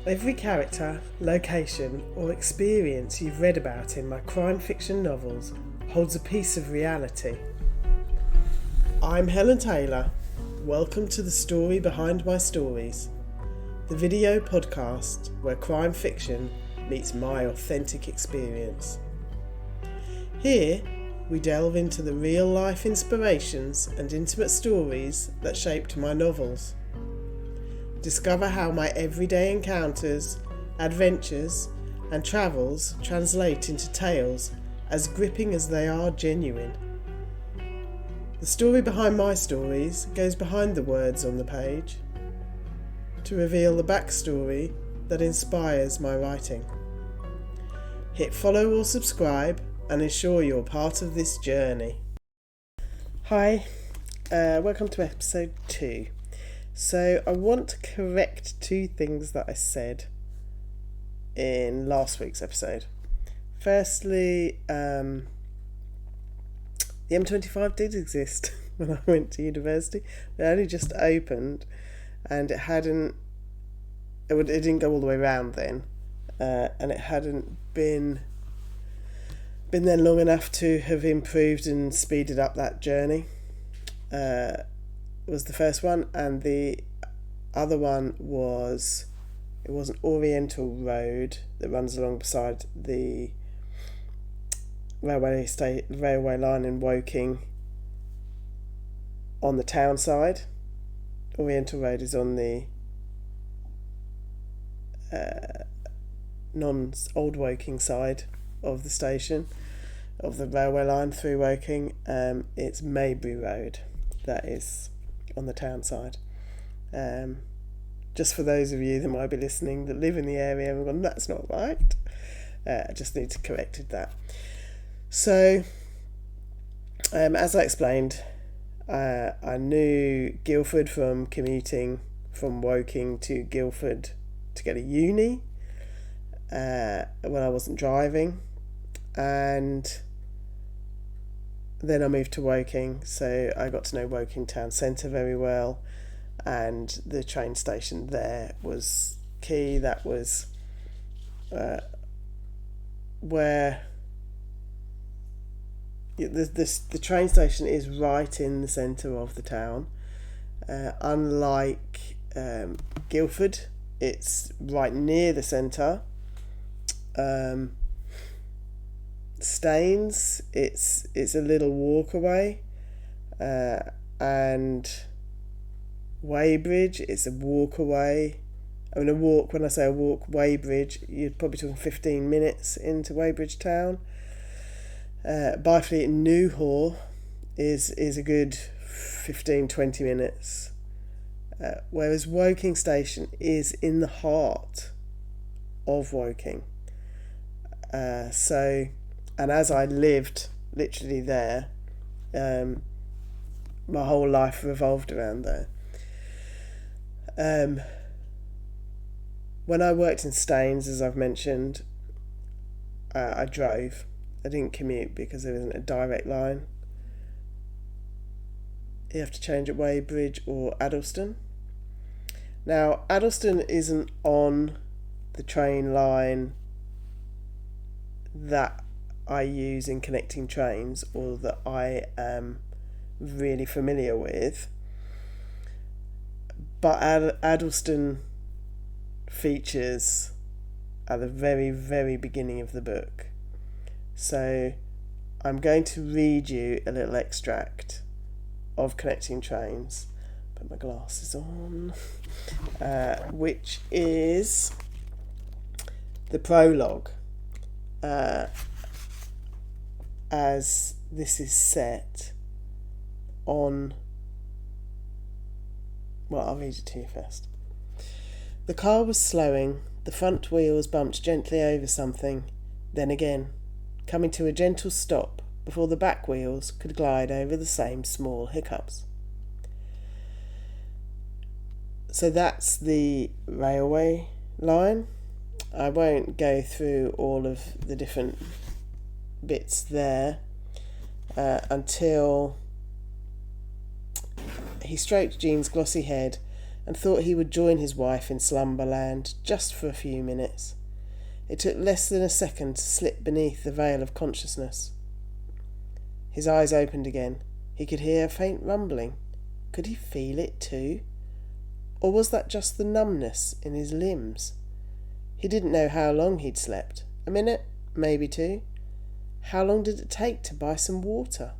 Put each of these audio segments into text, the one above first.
Every character, location, or experience you've read about in my crime fiction novels holds a piece of reality. I'm Helen Taylor. Welcome to the story behind my stories, the video podcast where crime fiction meets my authentic experience. Here, we delve into the real-life inspirations and intimate stories that shaped my novels. Discover how my everyday encounters, adventures, and travels translate into tales as gripping as they are genuine. The story behind my stories goes behind the words on the page to reveal the backstory that inspires my writing. Hit follow or subscribe and ensure you're part of this journey. Hi, welcome to episode 2. So I want to correct 2 things that I said in last week's episode. Firstly, the M25 did exist when I went to university. It only just opened, and it didn't go all the way around then, and it hadn't been there long enough to have improved and speeded up that journey. Was the first one, and the other one was an Oriental road that runs along beside the railway line in Woking on the town side. Oriental Road is on the non-old Woking side of the station of the railway line through Woking. It's Maybury Road that is on the town side. Just for those of you that might be listening that live in the area and gone, that's not right. I just need to correct that. So, as I explained, I knew Guildford from commuting from Woking to Guildford to go to uni when I wasn't driving, and then I moved to Woking, so I got to know Woking town centre very well, and the train station there was key. That was where the train station is right in the centre of the town. Unlike Guildford, it's right near the centre. Staines, it's a little walk away, and Weybridge, it's a walk away. When I say a walk, Weybridge, you're probably talking 15 minutes into Weybridge town. Byfleet and Newhall is a good 15-20 minutes, whereas Woking station is in the heart of Woking. And as I lived literally there, my whole life revolved around there. When I worked in Staines, as I've mentioned, I drove. I didn't commute because there isn't a direct line. You have to change at Weybridge or Addleston. Now, Addleston isn't on the train line that I use in connecting trains, or that I am really familiar with, but Addleston features at the very, very beginning of the book. So I'm going to read you a little extract of Connecting Trains. Put my glasses on, which is the prologue. As this is set on... Well, I'll read it to you first. The car was slowing, the front wheels bumped gently over something, then again, coming to a gentle stop before the back wheels could glide over the same small hiccups. So that's the railway line. I won't go through all of the different bits there until he stroked Jean's glossy head and thought he would join his wife in slumberland just for a few minutes. It took less than a second to slip beneath the veil of consciousness. His eyes opened again. He could hear a faint rumbling. Could he feel it too? Or was that just the numbness in his limbs? He didn't know how long he'd slept. A minute? Maybe two? How long did it take to buy some water?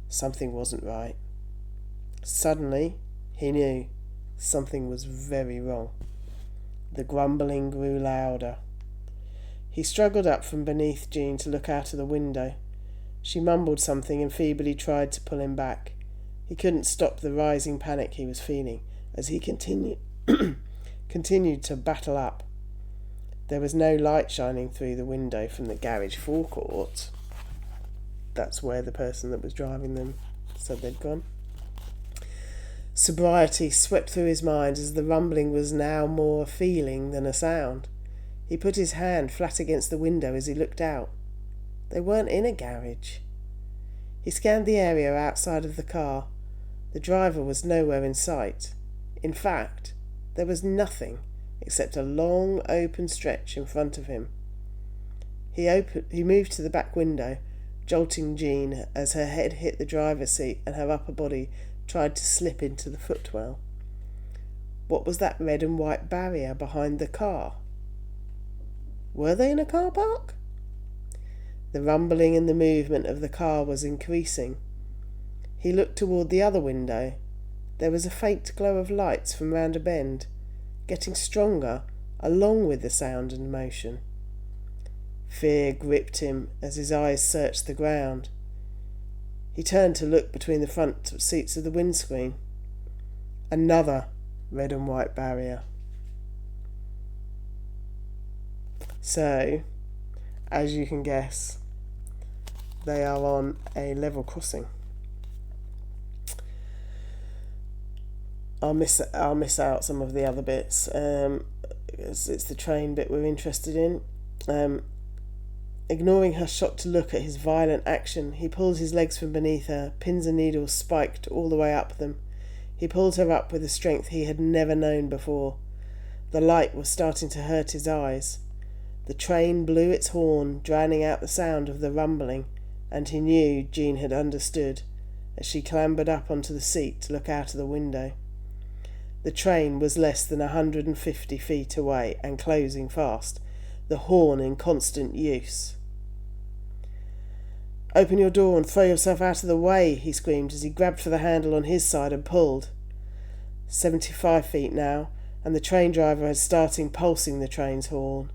Something wasn't right. Suddenly, he knew something was very wrong. The grumbling grew louder. He struggled up from beneath Jean to look out of the window. She mumbled something and feebly tried to pull him back. He couldn't stop the rising panic he was feeling as he continued to battle up. There was no light shining through the window from the garage forecourt. That's where the person that was driving them said they'd gone. Sobriety swept through his mind as the rumbling was now more a feeling than a sound. He put his hand flat against the window as he looked out. They weren't in a garage. He scanned the area outside of the car. The driver was nowhere in sight. In fact, there was nothing except a long open stretch in front of him. He moved to the back window, jolting Jean as her head hit the driver's seat and her upper body tried to slip into the footwell. What was that red and white barrier behind the car? Were they in a car park? The rumbling and the movement of the car was increasing. He looked toward the other window. There was a faint glow of lights from round a bend, getting stronger along with the sound and motion. Fear gripped him as his eyes searched the ground. He turned to look between the front seats of the windscreen. Another red and white barrier. So, as you can guess, they are on a level crossing. I'll miss out some of the other bits. It's the train bit we're interested in. Ignoring her shocked look at his violent action, he pulled his legs from beneath her, pins and needles spiked all the way up them. He pulled her up with a strength he had never known before. The light was starting to hurt his eyes. The train blew its horn, drowning out the sound of the rumbling, and he knew Jean had understood as she clambered up onto the seat to look out of the window. The train was less than 150 feet away and closing fast, the horn in constant use. "Open your door and throw yourself out of the way," he screamed as he grabbed for the handle on his side and pulled. 75 feet now, and the train driver had started pulsing the train's horn.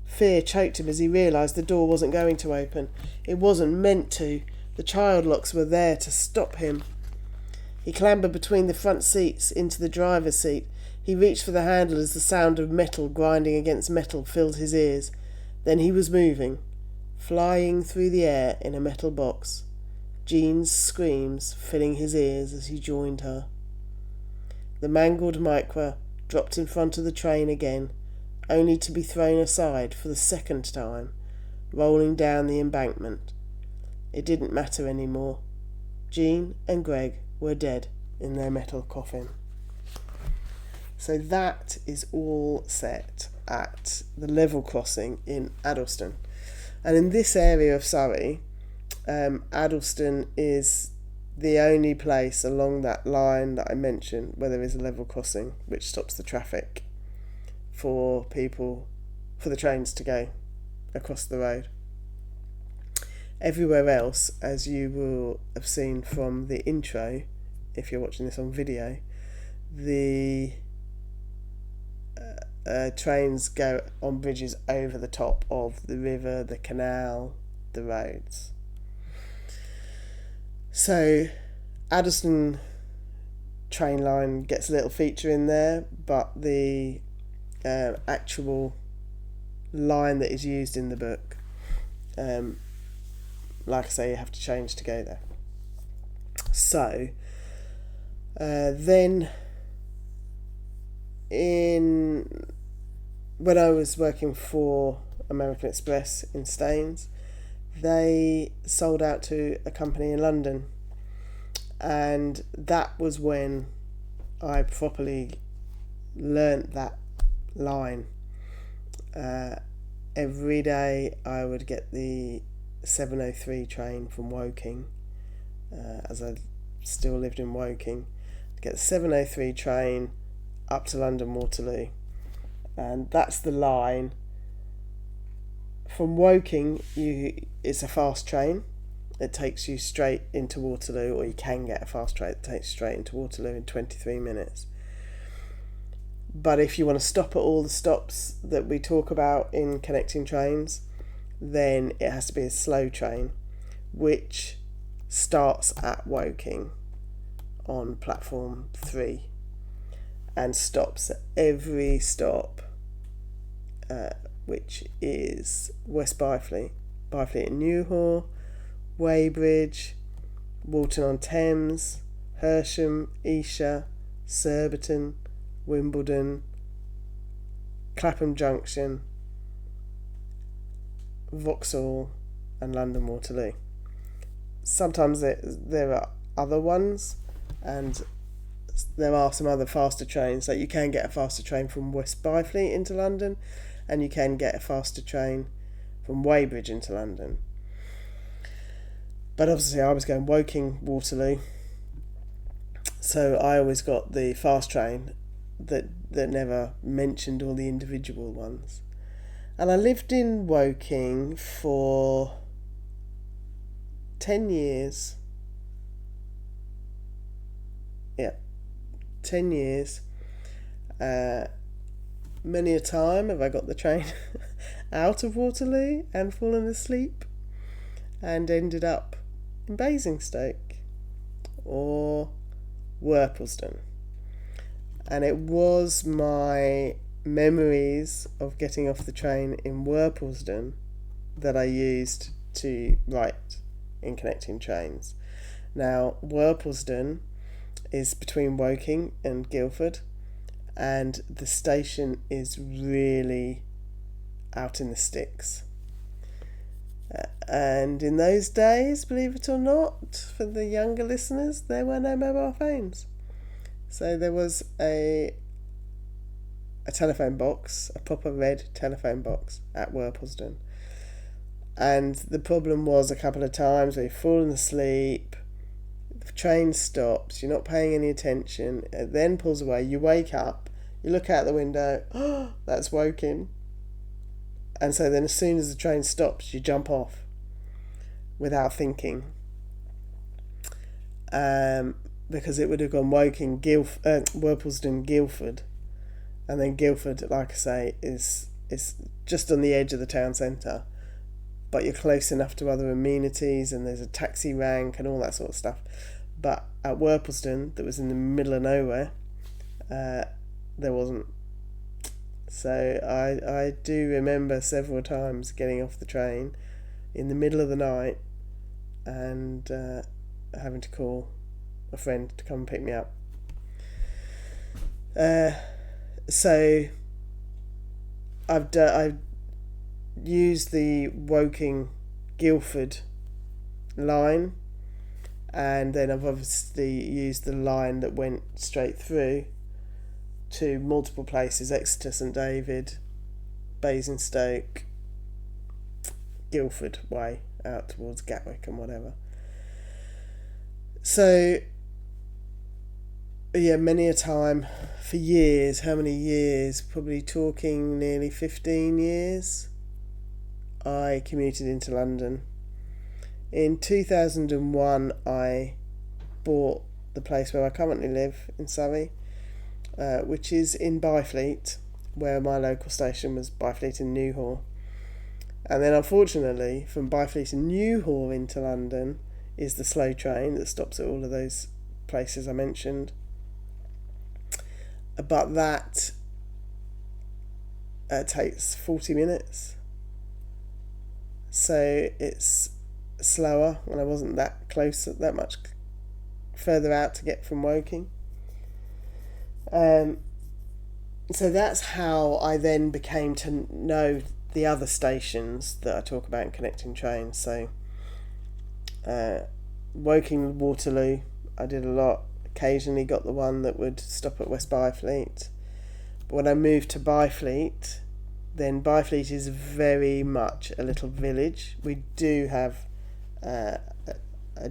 Fear choked him as he realised the door wasn't going to open. It wasn't meant to. The child locks were there to stop him. He clambered between the front seats into the driver's seat. He reached for the handle as the sound of metal grinding against metal filled his ears. Then he was moving, flying through the air in a metal box, Jean's screams filling his ears as he joined her. The mangled Micra dropped in front of the train again, only to be thrown aside for the second time, rolling down the embankment. It didn't matter anymore. Jean and Greg were dead in their metal coffin. So that is all set at the level crossing in Addlestone. And in this area of Surrey, Addlestone is the only place along that line that I mentioned where there is a level crossing which stops the traffic for the trains to go across the road. Everywhere else, as you will have seen from the intro, if you're watching this on video, the trains go on bridges over the top of the river, the canal, the roads. So Addlestone train line gets a little feature in there, but the actual line that is used in the book, like I say, you have to change to go there. So then when I was working for American Express in Staines, they sold out to a company in London, and that was when I properly learnt that line. Every day I would get the 7:03 train from Woking, as I still lived in Woking. I'd get the 7:03 train up to London Waterloo, and that's the line. From Woking, it's a fast train. It takes you straight into Waterloo, or you can get a fast train that takes you straight into Waterloo in 23 minutes. But if you want to stop at all the stops that we talk about in connecting trains, then it has to be a slow train, which starts at Woking on platform 3 and stops at every stop, which is West Byfleet, Byfleet and Newhall, Weybridge, Walton-on-Thames, Hersham, Esher, Surbiton, Wimbledon, Clapham Junction, Vauxhall and London Waterloo. Sometimes there are other ones, and there are some other faster trains. Like you can get a faster train from West Byfleet into London, and you can get a faster train from Weybridge into London. But obviously I was going Woking, Waterloo, so I always got the fast train that never mentioned all the individual ones. And I lived in Woking for 10 years. 10 years. Many a time have I got the train out of Waterloo and fallen asleep and ended up in Basingstoke or Worplesdon. And it was my memories of getting off the train in Worplesdon that I used to write in connecting trains. Now, Worplesdon is between Woking and Guildford, and the station is really out in the sticks. And in those days, believe it or not, for the younger listeners, there were no mobile phones. So there was a telephone box, a proper red telephone box at Worplesdon. And the problem was a couple of times where you've fallen asleep, the train stops, you're not paying any attention, it then pulls away, you wake up, you look out the window, oh, that's Woking. And so then as soon as the train stops, you jump off without thinking. Because it would have gone Woking, Worplesdon, Guildford. And then Guildford, like I say, is just on the edge of the town centre. But you're close enough to other amenities, and there's a taxi rank and all that sort of stuff. But at Worplesdon, that was in the middle of nowhere, there wasn't. So I do remember several times getting off the train in the middle of the night and having to call a friend to come and pick me up. So I've used the Woking Guildford line, and then I've obviously used the line that went straight through to multiple places: Exeter, St David, Basingstoke, Guildford way out towards Gatwick and whatever. So yeah, many a time for years, how many years, probably talking nearly 15 years, I commuted into London. In 2001 I bought the place where I currently live in Surrey, which is in Byfleet, where my local station was Byfleet and Newhall. And then unfortunately from Byfleet and Newhall into London is the slow train that stops at all of those places I mentioned. But that takes 40 minutes. So it's slower when I wasn't that close, that much further out to get from Woking. So that's how I then became to know the other stations that I talk about in connecting trains. So Woking, Waterloo, I did a lot. Occasionally got the one that would stop at West Byfleet. But when I moved to Byfleet, then Byfleet is very much a little village. We do have a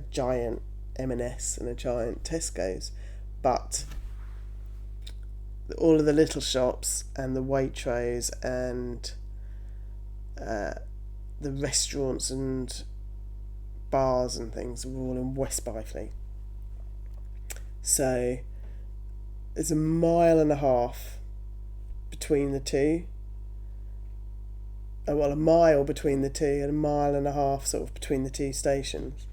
giant M&S and a giant Tesco's, but all of the little shops and the Waitrose and the restaurants and bars and things are all in West Byfleet. So there's a mile and a half between the two. Well, a mile between the two and a mile and a half sort of between the two stations.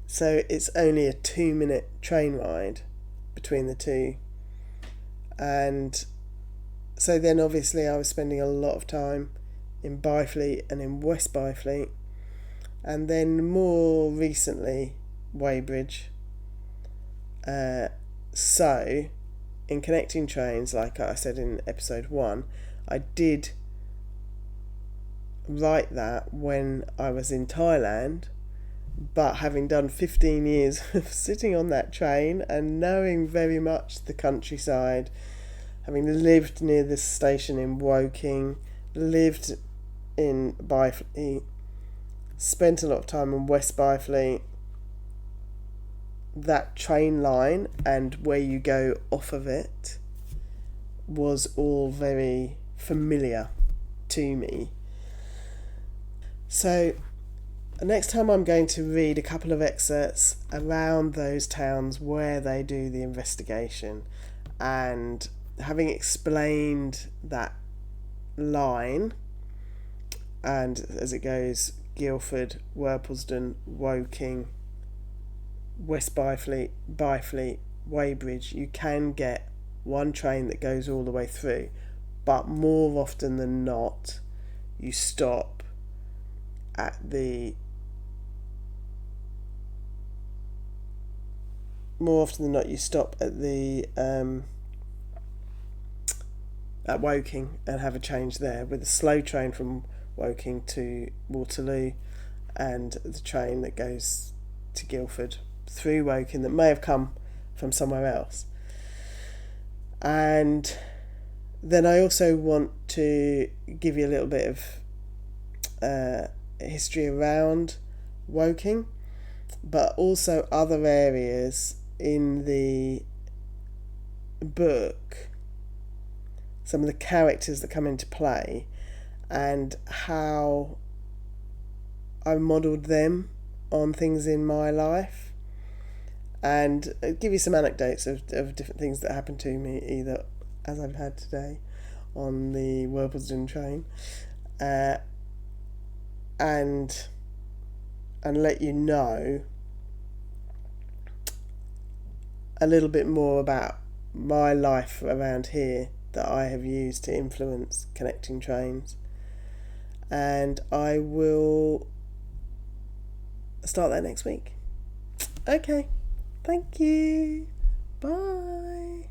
So it's only a 2-minute train ride between the two. And so then obviously I was spending a lot of time in Byfleet and in West Byfleet. And then more recently, Weybridge. So in connecting trains, like I said in episode 1, I did write that when I was in Thailand, but having done 15 years of sitting on that train and knowing very much the countryside, having lived near this station in Woking, lived in Byfleet, spent a lot of time in West Byfleet, that train line and where you go off of it was all very familiar to me. So next time I'm going to read a couple of excerpts around those towns where they do the investigation, and having explained that line, and as it goes, Guildford, Worplesdon, Woking, West Byfleet, Byfleet, Weybridge, you can get one train that goes all the way through, but more often than not you stop at the at Woking and have a change there, with a slow train from Woking to Waterloo and the train that goes to Guildford through Woking that may have come from somewhere else. And then I also want to give you a little bit of history around Woking, but also other areas in the book, some of the characters that come into play and how I modelled them on things in my life, and give you some anecdotes of different things that happened to me, either as I've had today on the Worplesdon train, and let you know a little bit more about my life around here that I have used to influence connecting trains. And I will start that next week. Okay, thank you. Bye.